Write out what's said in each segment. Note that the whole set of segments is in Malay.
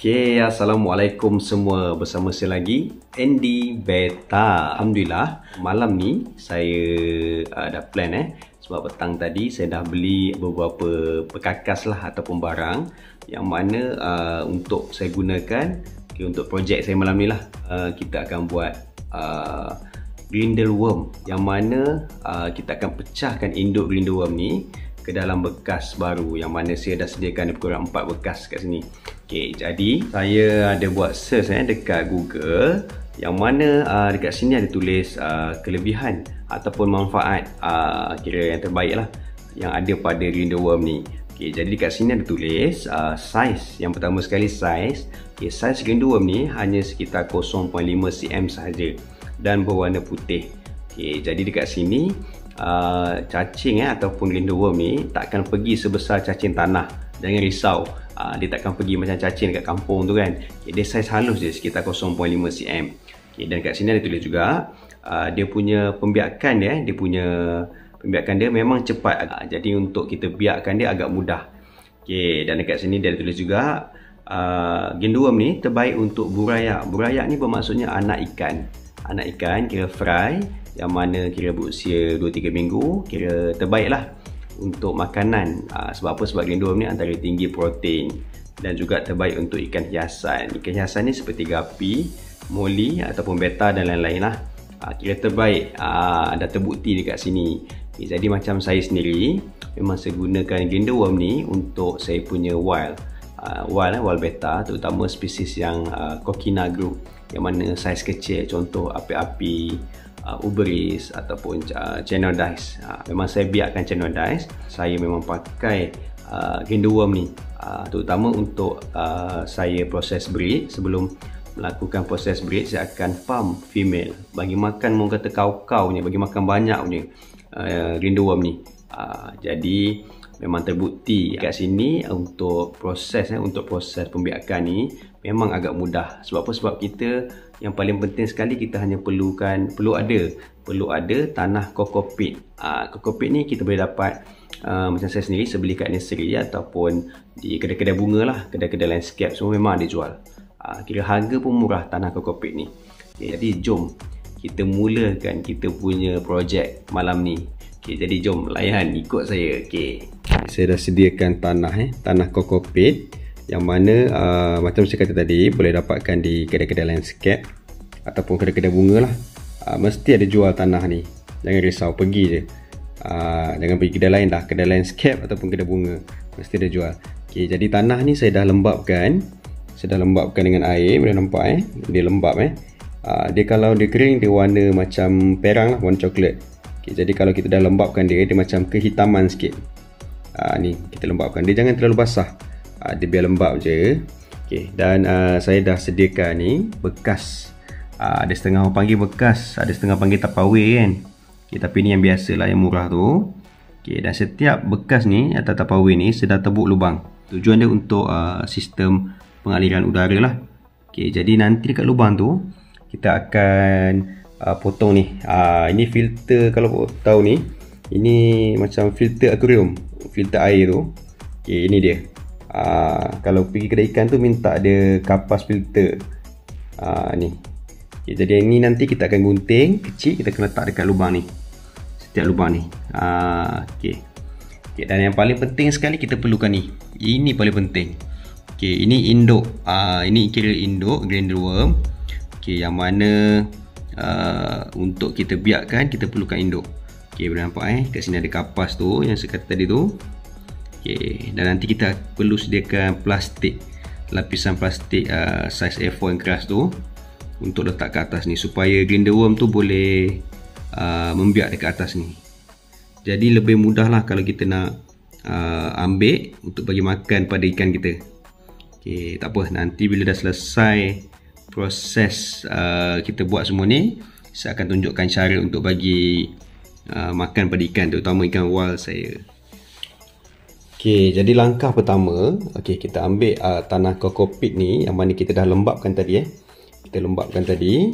Okay, Assalamualaikum semua. Bersama saya lagi, Andy Beta. Alhamdulillah, malam ni saya dah plan sebab petang tadi saya dah beli beberapa perkakas lah ataupun barang yang mana untuk saya gunakan untuk projek saya malam ni lah. Kita akan buat grinder worm yang mana kita akan pecahkan induk grinder worm ni ke dalam bekas baru yang mana saya dah sediakan kurang 4 bekas kat sini. Okey, jadi saya ada buat search dekat Google yang mana dekat sini ada tulis kelebihan ataupun manfaat kira yang terbaik lah yang ada pada grinder worm ni. Okey, jadi dekat sini ada tulis size. Yang pertama sekali size. Okey, size grinder worm ni hanya sekitar 0.5 cm sahaja dan berwarna putih. Okey, jadi dekat sini cacing ataupun grinder worm ni tak akan pergi sebesar cacing tanah. Jangan risau, dia takkan pergi macam cacing dekat kampung tu kan. Okay, dia saiz halus je sekitar 0.5 cm. Okay, dan kat sini ada tulis juga dia punya pembiakan dia memang cepat. Jadi untuk kita biakkan dia agak mudah. Okay, dan dekat sini dia ada tulis juga grinder worm ni terbaik untuk burayak. Burayak ni bermaksudnya anak ikan. Anak ikan kira fry yang mana kira berusia 2-3 minggu, kira terbaik lah untuk makanan. Sebab apa? Sebab grinder worm ni antara tinggi protein dan juga terbaik untuk ikan hiasan. Ikan hiasan ni seperti gapi, moli ataupun beta dan lain-lain lah. Kira terbaik, dah terbukti dekat sini. Jadi macam saya sendiri memang saya gunakan grinder worm ni untuk saya punya wild beta, terutama spesies yang Coquina group yang mana saiz kecil, contoh api-api, Uberis ataupun Chenodise. Memang saya biarkan Chenodise. Saya memang pakai grinder worm ni terutama untuk saya proses breed. Sebelum melakukan proses breed, saya akan farm female, bagi makan orang kata kau-kau punya, bagi makan banyak punya grinder worm ni. Jadi memang terbukti kat sini untuk proses pembiakan ni memang agak mudah. Sebab apa? Sebab kita yang paling penting sekali kita hanya perlu ada tanah kokopit. Kokopit ni kita boleh dapat macam saya sendiri saya beli kat nursery ataupun di kedai-kedai bunga lah, kedai-kedai landscape semua memang ada jual. Kira harga pun murah tanah kokopit ni. Okay, jadi jom kita mulakan kita punya projek malam ni. Okay, jadi jom layan ikut saya. Okay, saya dah sediakan tanah kokopit yang mana macam saya kata tadi boleh dapatkan di kedai-kedai landscape ataupun kedai-kedai bunga lah. Mesti ada jual tanah ni, jangan risau, pergi je. Jangan pergi kedai lain dah, kedai landscape ataupun kedai bunga mesti ada jual. Okay, jadi tanah ni saya dah lembapkan dengan air. Boleh nampak dia lembap dia kalau dia kering dia warna macam perang lah, warna coklat. Okay, jadi kalau kita dah lembapkan dia macam kehitaman sikit. Ni kita lembapkan dia, jangan terlalu basah. Dia biar lembap je. Okay, dan saya dah sediakan ni bekas. Ada setengah orang panggil bekas, ada setengah panggil Tupperware kan. Okay, tapi ni yang biasa lah, yang murah tu. Okay, dan setiap bekas ni atau Tupperware ni saya dah tebuk lubang. Tujuan dia untuk sistem pengaliran udara lah. Okay, jadi nanti dekat lubang tu kita akan potong ni. Ini filter, kalau tahu ni, ini macam filter akuarium, filter air tu. Okay, ini dia. Kalau pergi kedai ikan tu minta ada kapas filter ni. Okay, jadi ini nanti kita akan gunting kecil, kita akan letak dekat lubang ni, setiap lubang ni. Okay, dan yang paling penting sekali kita perlukan ni. Ini paling penting. Okay, ini induk. Ini kira induk grinder worm. Okay, yang mana untuk kita biakkan kita perlukan induk. Okay, boleh nampak kat sini ada kapas tu yang saya kata tadi tu. Okay, dan nanti kita perlu sediakan plastik, lapisan plastik saiz A4 yang keras tu untuk letak ke atas ni supaya grinder worm tu boleh membiak dekat atas ni. Jadi lebih mudah lah kalau kita nak ambil untuk bagi makan pada ikan kita. Okay, tak apa, nanti bila dah selesai proses kita buat semua ni, saya akan tunjukkan cara untuk bagi makan pada ikan, terutama ikan wild saya. Okay, jadi langkah pertama, kita ambil tanah kokopit ni yang mana kita dah lembapkan tadi. Kita lembapkan tadi.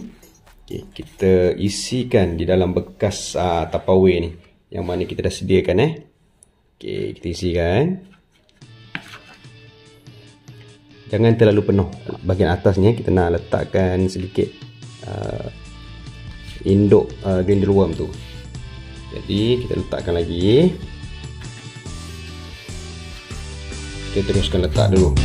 Okay, kita isikan di dalam bekas Tupperware ni yang mana kita dah sediakan. Okay, kita isikan. jangan terlalu penuh. Bahagian atas ni kita nak letakkan sedikit induk grinder worm tu. Jadi kita letakkan lagi. Kita teruskan letak dulu.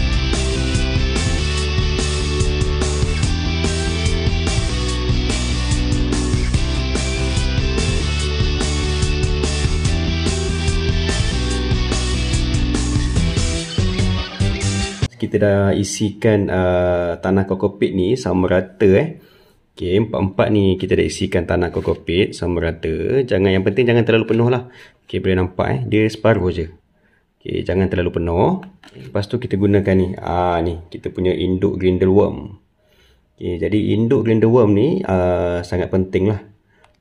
Kita dah isikan tanah kokopit ni sama rata Okey, empat-empat ni kita dah isikan tanah kokopit sama rata. Yang penting jangan terlalu penuh lah. Okey, boleh nampak dia separuh je. Okey, jangan terlalu penuh. Lepas tu kita gunakan ni. Ni kita punya induk grinder worm. Okey, jadi induk grinder worm ni sangat penting lah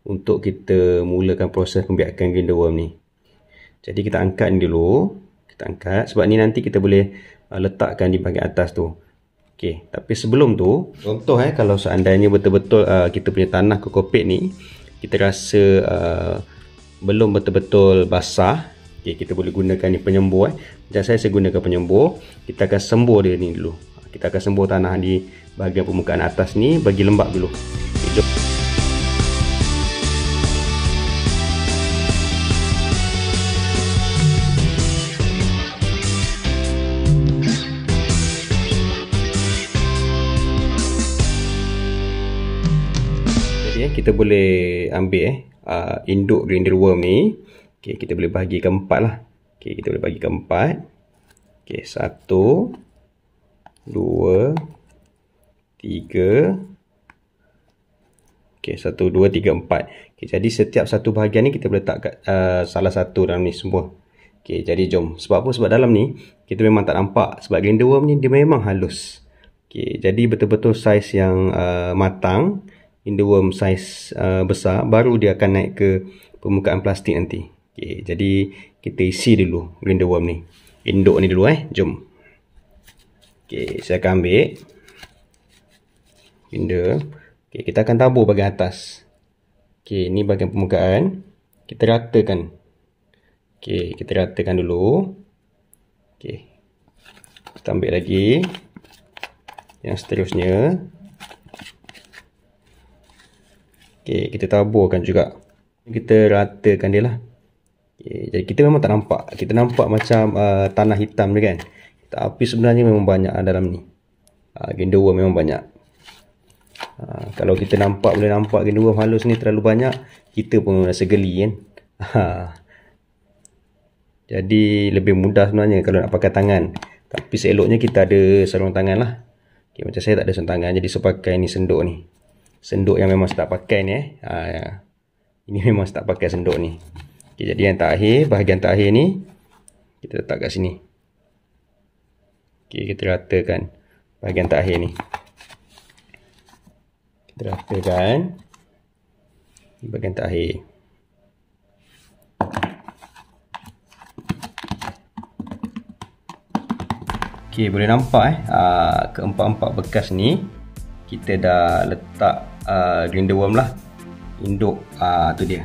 untuk kita mulakan proses pembiakan grinder worm ni. Jadi kita angkat ni dulu. Kita angkat sebab ni nanti kita boleh letakkan di bahagian atas tu. Okey, tapi sebelum tu, contoh kalau seandainya betul-betul kita punya tanah kokopit ni kita rasa belum betul-betul basah, okey, kita boleh gunakan ni penyembur Macam saya gunakan penyembur. Kita akan sembur dia ni dulu. Kita akan sembur tanah di bahagian permukaan atas ni bagi lembab dulu. Okay, jom. Kita boleh ambil induk grinder worm ni. Okey, kita boleh bagi ke 4 lah. Okey, kita boleh bagi ke 4. Okey, 1 2 3. Okey, 1 2 3 4. Okey, jadi setiap satu bahagian ni kita boleh letak kat salah satu dalam ni semua. Okey, jadi jom. Sebab apa? Sebab dalam ni kita memang tak nampak sebab grinder worm ni dia memang halus. Okey, jadi betul-betul saiz yang matang. Grinder worm saiz besar baru dia akan naik ke permukaan plastik nanti. Okey, jadi kita isi dulu grinder worm ni. Induk ni dulu jom. Okey, saya akan ambil grinder. Okey, kita akan tabur bahagian atas. Okey, ni bahagian permukaan. Kita ratakan. Okey, kita ratakan dulu. Okey. Kita ambil lagi yang seterusnya. Okey, kita taburkan juga. Kita ratakan dia lah. Okey, jadi kita memang tak nampak. Kita nampak macam tanah hitam dia kan. Tapi sebenarnya memang banyak dalam ni. Grinder worm memang banyak. Kalau kita boleh nampak grinder worm halus ni terlalu banyak, kita pun rasa geli kan. Jadi lebih mudah sebenarnya kalau nak pakai tangan. Tapi seeloknya kita ada sarung tangan lah. Okey, macam saya tak ada sarung tangan, jadi saya pakai ni senduk ni. Senduk yang memang saya tak pakai ni Ini memang saya tak pakai senduk ni. Okay, jadi yang terakhir, bahagian terakhir ni kita letak kat sini. Okay, kita ratakan bahagian terakhir ni. Kita ratakan bahagian terakhir. Okay, boleh nampak keempat-empat bekas ni kita dah letak grinder worm lah. Induk tu dia.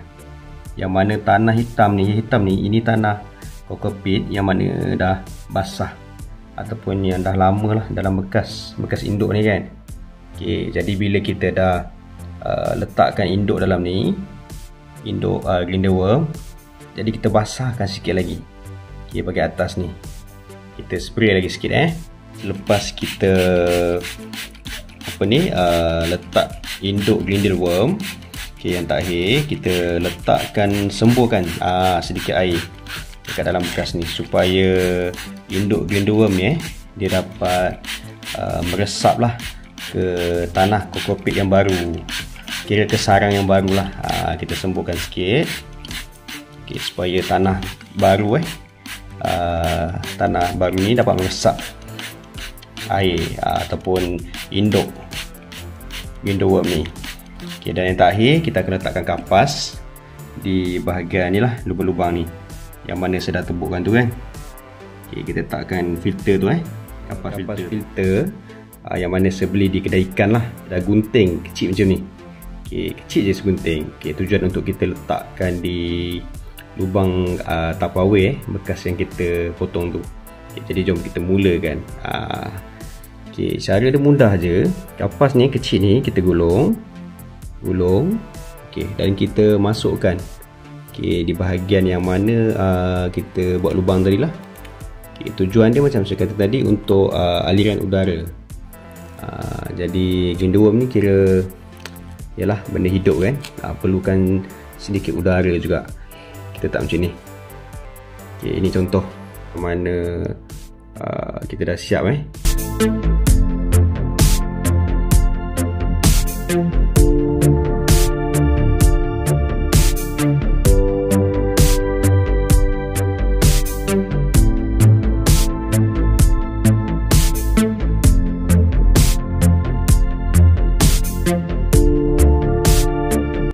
Yang mana tanah hitam ni ini tanah kokopit yang mana dah basah ataupun yang dah lama lah dalam bekas induk ni kan. Okey, jadi bila kita dah letakkan induk dalam ni, induk grinder worm, jadi kita basahkan sikit lagi. Okey, bahagian atas ni kita spray lagi sikit Lepas kita letak induk grinder worm. Okey, yang terakhir kita letakkan, semburkan sedikit air dekat dalam bekas ni supaya induk grinder worm ni dia dapat meresap lah ke tanah kokopit yang baru, kira ke sarang yang baru lah. Kita semburkan sikit. Okey, supaya tanah baru tanah baru ni dapat meresap air ataupun induk grinder worm ni. Okey, dan yang terakhir kita akan letakkan kapas di bahagian ni lah, lubang-lubang ni yang mana saya dah tebukkan tu kan. Okey, kita letakkan filter tu kapas filter yang mana saya beli di kedai ikan lah, dah gunting kecil macam ni. Okey, kecil je segunting. Okey, tujuan untuk kita letakkan di lubang Tupperware bekas yang kita potong tu. Okey, jadi jom kita mulakan Okey, cara dia mudah je. Kapas ni kecil ni kita gulung. Okey, dan kita masukkan di bahagian yang mana kita buat lubang tadi lah. Tujuan dia macam saya kata tadi untuk aliran udara. Jadi glindaworm ni kira ialah benda hidup kan, perlukan sedikit udara juga. Kita tak macam ni. Ini contoh mana kita dah siap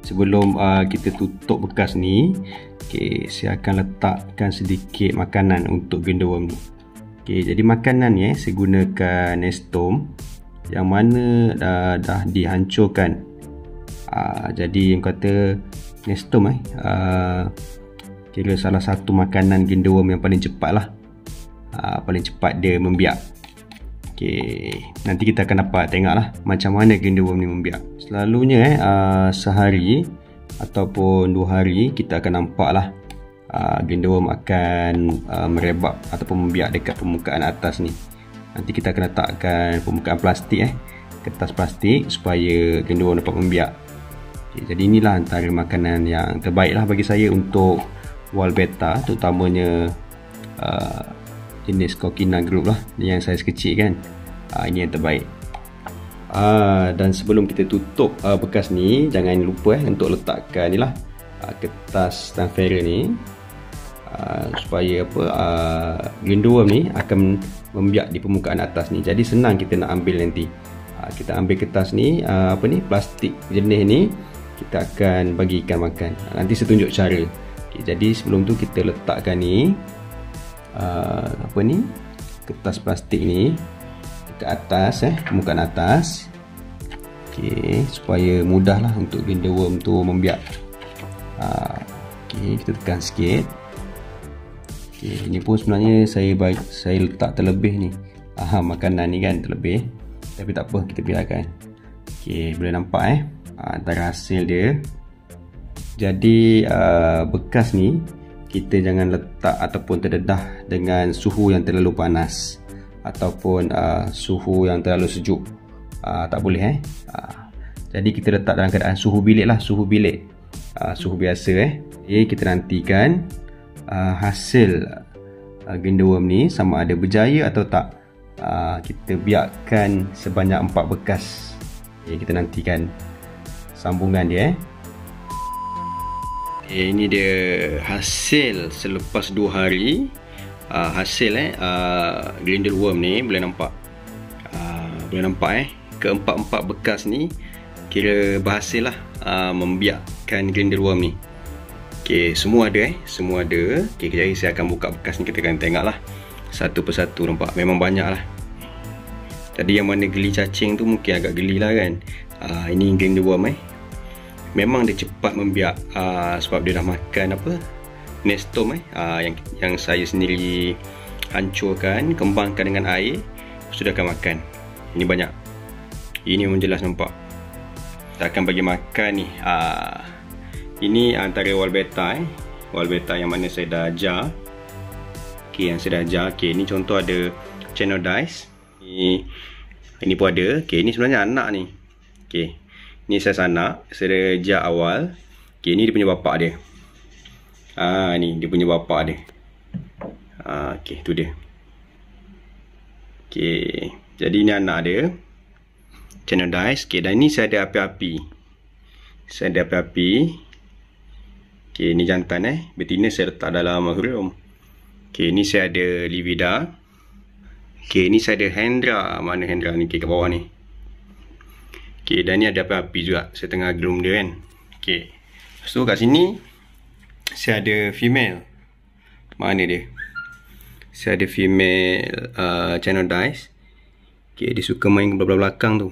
Sebelum kita tutup bekas ni, saya akan letakkan sedikit makanan untuk glindaworm ni. Jadi makanan ni saya gunakan Nestom yang mana dah dihancurkan. Jadi yang kata Nestom kira salah satu makanan glindaworm yang paling cepat lah. Paling cepat dia membiak. Nanti kita akan dapat tengoklah macam mana glindaworm ni membiak. Selalunya sehari ataupun 2 hari kita akan nampak lah glindaworm akan merebak ataupun membiak dekat permukaan atas ni. Nanti kita akan letakkan permukaan plastik kertas plastik supaya glindaworm dapat membiak. Jadi inilah antara makanan yang terbaik lah bagi saya untuk wall betta, terutamanya jenis Coquina Group lah yang saiz kecil kan. Ini yang terbaik. Dan sebelum kita tutup bekas ni, jangan lupa untuk letakkan ni lah kertas transparent ni supaya glindaworm ni akan membiak di permukaan atas ni. Jadi senang kita nak ambil nanti. Kita ambil kertas ni, plastik jenis ni, kita akan bagi ikan makan. Nanti saya tunjuk cara. Jadi sebelum tu kita letakkan ni kertas plastik ni ke atas permukaan atas. Supaya mudah lah untuk glindaworm tu membiak. Kita tekan sikit. Ini pun sebenarnya saya letak terlebih ni. Makanan ni kan terlebih, tapi tak apa, kita biarkan. Boleh nampak antara hasil dia. Jadi bekas ni kita jangan letak ataupun terdedah dengan suhu yang terlalu panas ataupun suhu yang terlalu sejuk. Tak boleh jadi kita letak dalam keadaan suhu bilik lah, suhu bilik, suhu biasa. Kita nantikan hasil glindaworm ni sama ada berjaya atau tak. Kita biarkan sebanyak 4 bekas. Kita nantikan sambungan dia. Ini dia hasil selepas 2 hari. Hasil glindaworm ni boleh nampak. Keempat-empat bekas ni kira berhasil lah membiakkan glindaworm ni. Semua ada semua ada. Kejap lagi saya akan buka bekas ni, kita akan tengok lah satu persatu. Nampak memang banyak lah. Tadi yang mana geli cacing tu mungkin agak geli lah kan. Ini glindaworm memang dia cepat membiak sebab dia dah makan Nestom yang saya sendiri hancurkan, kembangkan dengan air, sudah akan makan. Ini banyak. Ini memang jelas nampak. Kita akan bagi makan ni. Ini antara wall betta wall betta yang mana saya dah ajar. Yang saya dah ajar. Ini contoh ada channel dice. Ini pun ada. Ini sebenarnya anak ni. Ni saiz anak. Saya dah ajar awal. Ni dia punya bapak dia. Ni dia punya bapak dia. Tu dia. Jadi ni anak dia. Channel dice. Dan ni saya ada api-api. Ni jantan betina saya letak dalam aquarium. Ni saya ada livida. Ni saya ada hendra. Mana hendra ni? Kat bawah ni. Dan ni ada api-api juga. Saya tengah groom dia kan. So kat sini saya ada female. Mana dia? Saya ada female channel dice. Dia suka main ke belakang tu.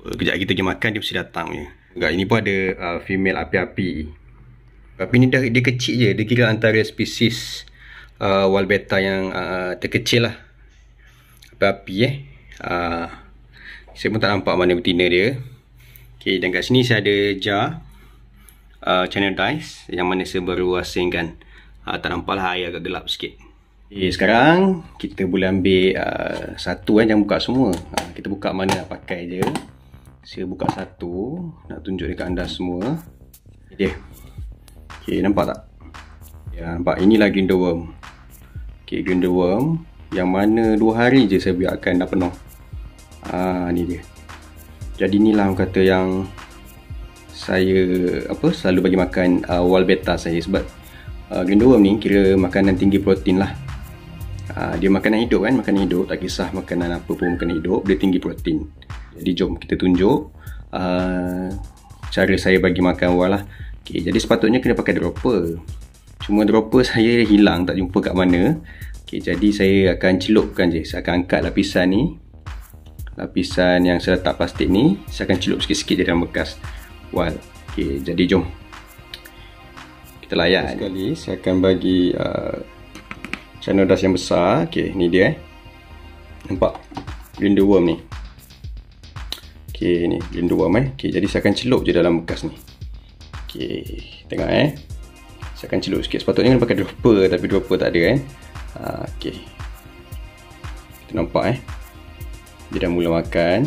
Kejap kita pergi makan, dia mesti datang je. Ini pun ada female api-api. Api ni dia kecil je. Dia kira antara spesies wall betta yang terkecil lah. api saya pun tak nampak mana betina dia. Okay, dan kat sini saya ada jar channel dice yang mana saya baru asingkan. Tak nampak lah, air agak gelap sikit. Okay, sekarang kita boleh ambil satu jangan buka semua. Kita buka mana nak pakai je. Saya buka satu, nak tunjuk dekat anda semua. Dia. Okay, nampak tak? Ya, nampak, inilah grinder worm. Okay, grinder worm yang mana 2 hari je saya biarkan dah penuh. Ni dia. Jadi inilah orang kata yang saya selalu bagi makan wall beta saya, sebab grinder worm ni kira makanan tinggi protein lah. Dia makanan hidup kan, makanan hidup, tak kisah makanan apa pun, makanan hidup dia tinggi protein. Jadi jom kita tunjuk cara saya bagi makan wall lah. Okay, jadi sepatutnya kena pakai dropper. Cuma dropper saya hilang, tak jumpa kat mana. Okay, jadi saya akan celupkan je. Saya akan angkat lapisan ni, lapisan yang saya letak plastik ni, saya akan celup sikit-sikit je dalam bekas wall. Okay, jadi jom kita layan. Sekali saya akan bagi channel dust yang besar. Okay, ni dia nampak grinder worm ni. Okay, ni grinder worm Okay, jadi saya akan celup je dalam bekas ni. Okay, tengok saya akan celup sikit. Sepatutnya kena pakai dropper, tapi dropper tak ada kan. Okay, kita nampak dia dah mula makan.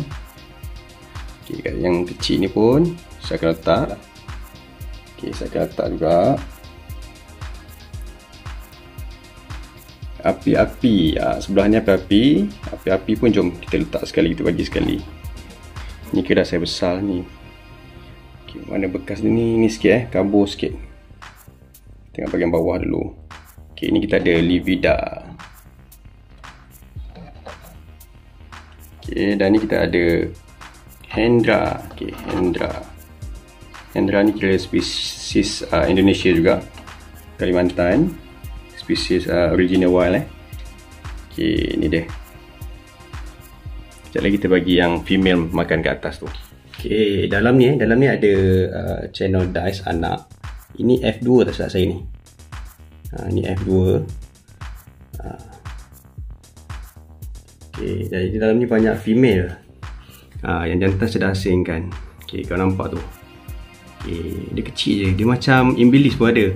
Okay, yang kecil ni pun saya akan letak. Okay, saya akan letak juga api-api. Sebelah ni api-api. Api-api pun jom kita letak sekali, kita bagi sekali. Ni kira saya besar ni. Okay, mana bekas ni sikit kabur sikit. Tengok bahagian bawah dulu. Okay, ni kita ada Livida. Okay, dan ni kita ada Hendra. Okay, Hendra ni kira spesies Indonesia juga, Kalimantan. Spesies original wild Okay, ni dia. Sekejap lagi kita bagi yang female makan kat atas tu. Okay, dalam ni ada channel dice anak. Ini F2 tak salah saya ni. Ni F2. Okay, jadi dalam ni banyak female. Yang jantan saya dah asingkan. Okay, kau nampak tu. Okay, dia kecil je. Dia macam imbilis pun ada.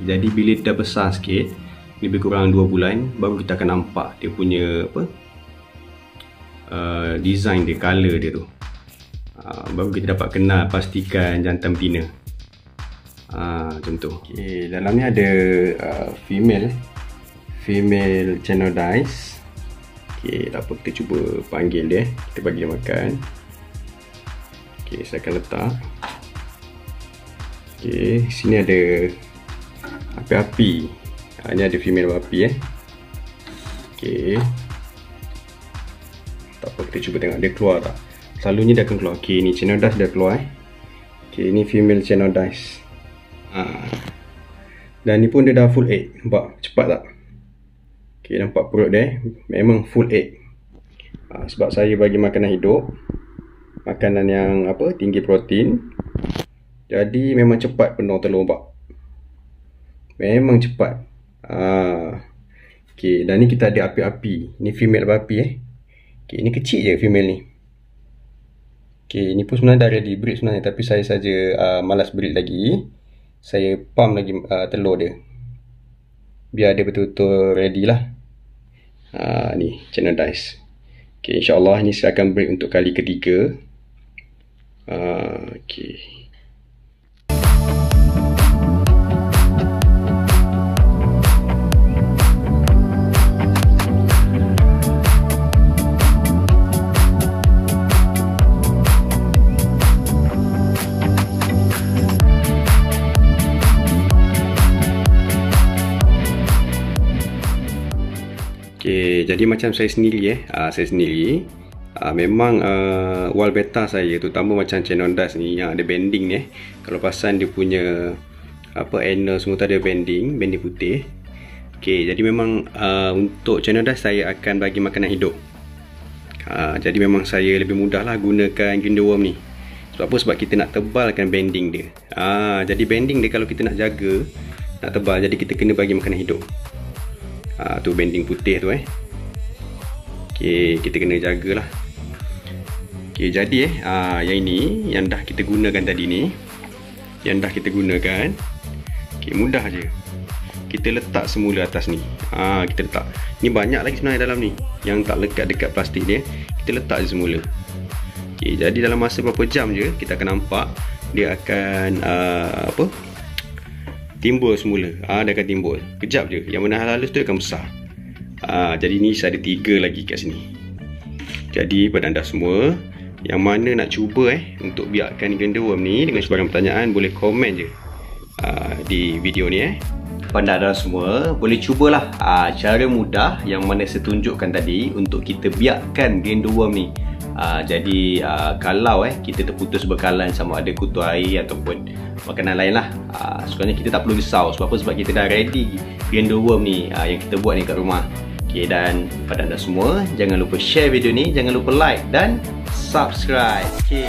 Jadi bila dah besar sikit, lebih kurang 2 bulan, baru kita akan nampak dia punya design dia, color dia tu. Baru kita dapat kenal pastikan jantan betina. Macam tu. Okay, dalam ni ada female channel dice. Okay, tak apa, kita cuba panggil dia. Kita bagi dia makan. Okay, saya akan letak. Okay, sini ada api-api. Ni ada female api Okay, tak apa, kita cuba tengok dia keluar tak. Selalunya dia akan keluar. Okay, ni channel dice dah keluar Okay, ni female channel dice. Dan ni pun dia dah full egg. Nampak cepat tak? Okay, nampak perut dia memang full egg. Sebab saya bagi makanan hidup, makanan yang tinggi protein. Jadi memang cepat penuh telur, nampak? Memang cepat. Okay, dan ni kita ada api-api. Ni female api Okay, ni kecil je female ni. Okay, ni pun sebenarnya dah ready breed sebenarnya, tapi saya saja malas breed lagi. Saya pump lagi telur dia, biar dia betul-betul ready lah. Ni channel dice. Okay, insyaAllah ni saya akan breed untuk kali ketiga. Okay. Okay, jadi macam saya sendiri memang wall beta saya, terutama macam channel dice ni yang ada bending ni kalau pasang dia punya angle semua tu ada bending putih. Okay, jadi memang untuk channel dice saya akan bagi makanan hidup. Jadi memang saya lebih mudah lah gunakan grinder worm ni. Sebab apa? Sebab kita nak tebalkan bending dia. Jadi bending dia kalau kita nak jaga, nak tebal, jadi kita kena bagi makanan hidup. Tu bending putih tu Okay, kita kena jagalah. Okay, jadi yang ini yang dah kita gunakan tadi ni, yang dah kita gunakan. Okay, mudah je. Kita letak semula atas ni. Kita letak. Ni banyak lagi sebenarnya dalam ni. Yang tak lekat dekat plastik dia, kita letak je semula. Okay, jadi dalam masa berapa jam je kita akan nampak dia akan timbul semula. Dia akan timbul. Kejap je. Yang mana halus tu akan besar. Jadi ni saya ada 3 lagi kat sini. Jadi pada anda semua yang mana nak cuba untuk biarkan gender worm ni dengan sebarang pertanyaan, boleh komen je di video ni Pada anda semua boleh cubalah cara mudah yang mana saya tunjukkan tadi untuk kita biarkan gender worm ni. Jadi kalau kita terputus bekalan sama ada kutu air ataupun makanan lain lah, sebenarnya kita tak perlu risau. Sebab apa? Sebab kita dah ready gender worm ni yang kita buat ni kat rumah. Okay, dan pada anda semua jangan lupa share video ni, jangan lupa like dan subscribe. Okay.